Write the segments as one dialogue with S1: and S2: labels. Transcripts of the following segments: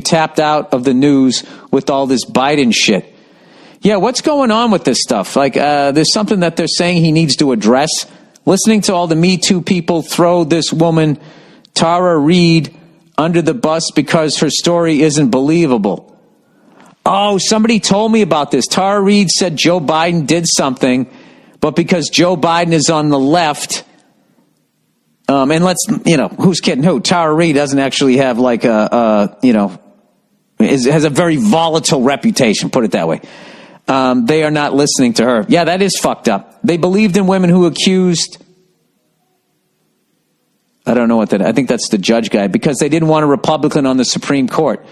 S1: tapped out of the news with all this Biden shit. Yeah, what's going on with this stuff? Like, there's something that they're saying he needs to address. Listening to all the Me Too people throw this woman, Tara Reid, under the bus because her story isn't believable. Oh, somebody told me about this. Tara Reid said Joe Biden did something, but because Joe Biden is on the left, and let's, who's kidding who? Tara Reid doesn't actually have like has a very volatile reputation, put it that way. They are not listening to her. Yeah, that is fucked up. They believed in women who accused, I don't know what that, I think that's the judge guy, because they didn't want a Republican on the Supreme Court.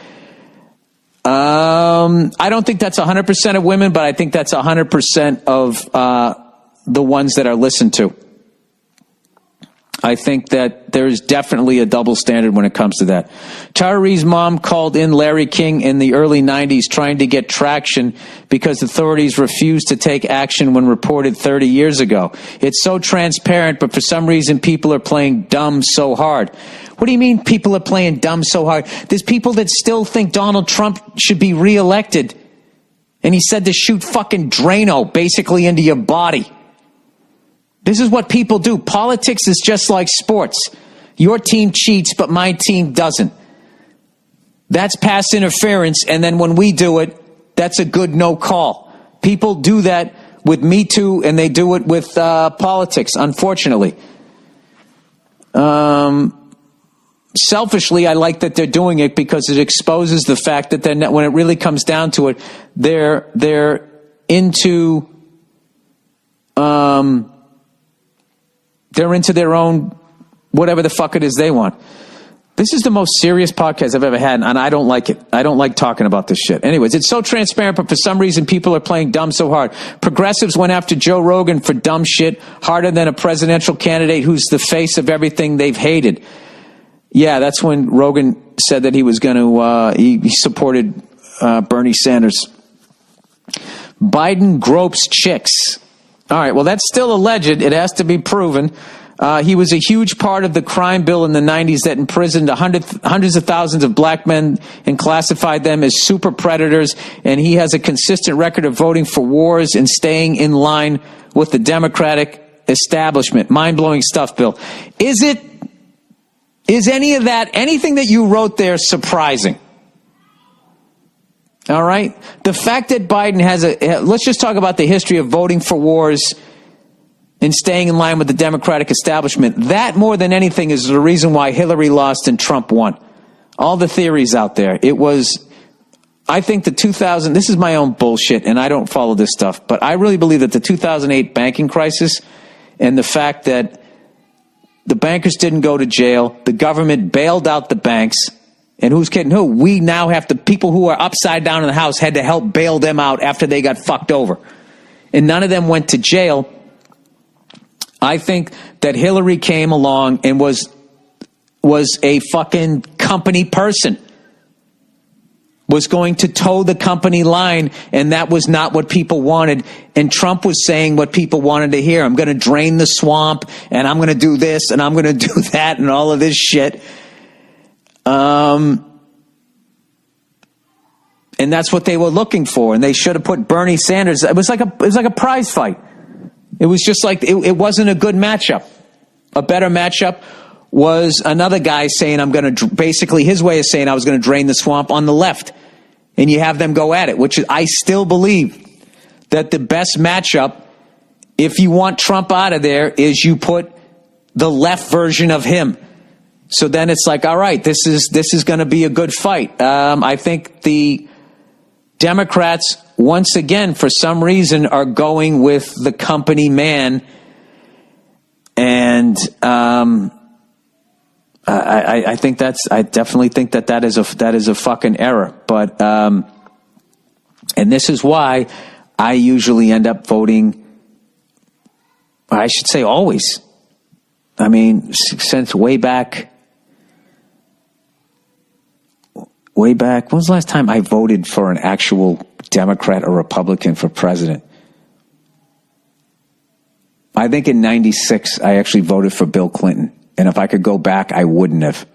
S1: I don't think that's 100% of women, but I think that's 100% of the ones that are listened to. I think that there's definitely a double standard when it comes to that. Tara Reid's mom called in Larry King in the early 90s trying to get traction because authorities refused to take action when reported 30 years ago. It's so transparent, but for some reason people are playing dumb so hard. What do you mean people are playing dumb so hard? There's people that still think Donald Trump should be reelected. And he said to shoot fucking Drano basically into your body. This is what people do. Politics is just like sports. Your team cheats, but my team doesn't. That's pass interference, and then when we do it, that's a good no call. People do that with Me Too, and they do it with politics, unfortunately. Selfishly, I like that they're doing it because it exposes the fact that they're not, when it really comes down to it, they're into their own whatever the fuck it is they want. This is the most serious podcast I've ever had, and I don't like it. I don't like talking about this shit. Anyways, it's so transparent, but for some reason people are playing dumb so hard. Progressives went after Joe Rogan for dumb shit harder than a presidential candidate who's the face of everything they've hated. Yeah, that's when Rogan said that he was going to, he supported Bernie Sanders. Biden gropes chicks. All right, well, that's still alleged. It has to be proven. He was a huge part of the crime bill in the 90s that imprisoned hundreds of thousands of black men and classified them as super predators, and he has a consistent record of voting for wars and staying in line with the Democratic establishment. Mind-blowing stuff, Bill. Is any of that, anything that you wrote there, surprising? All right? The fact that Biden has let's just talk about the history of voting for wars and staying in line with the Democratic establishment. That, more than anything, is the reason why Hillary lost and Trump won. All the theories out there. It was, I think this is my own bullshit, and I don't follow this stuff, but I really believe that the 2008 banking crisis and the fact that the bankers didn't go to jail, the government bailed out the banks, and who's kidding who? We now have to, people who are upside down in the house had to help bail them out after they got fucked over. And none of them went to jail. I think that Hillary came along and was a fucking company person. Was going to toe the company line, and that was not what people wanted. And Trump was saying what people wanted to hear. I'm going to drain the swamp, and I'm going to do this, and I'm going to do that, and all of this shit. And that's what they were looking for. And they should have put Bernie Sanders. It was like a prize fight. It was just like it wasn't a good matchup. A better matchup was another guy saying, I'm going to, basically his way of saying I was going to drain the swamp on the left. And you have them go at it, which I still believe that the best matchup, if you want Trump out of there, is you put the left version of him. So then it's like, all right, this is going to be a good fight. I think the Democrats, once again, for some reason, are going with the company man. And I think I definitely think that is a fucking error. But and this is why I usually end up voting. I should say always. I mean, since way back. When was the last time I voted for an actual Democrat or Republican for president? I think in '96 I actually voted for Bill Clinton. And if I could go back, I wouldn't have.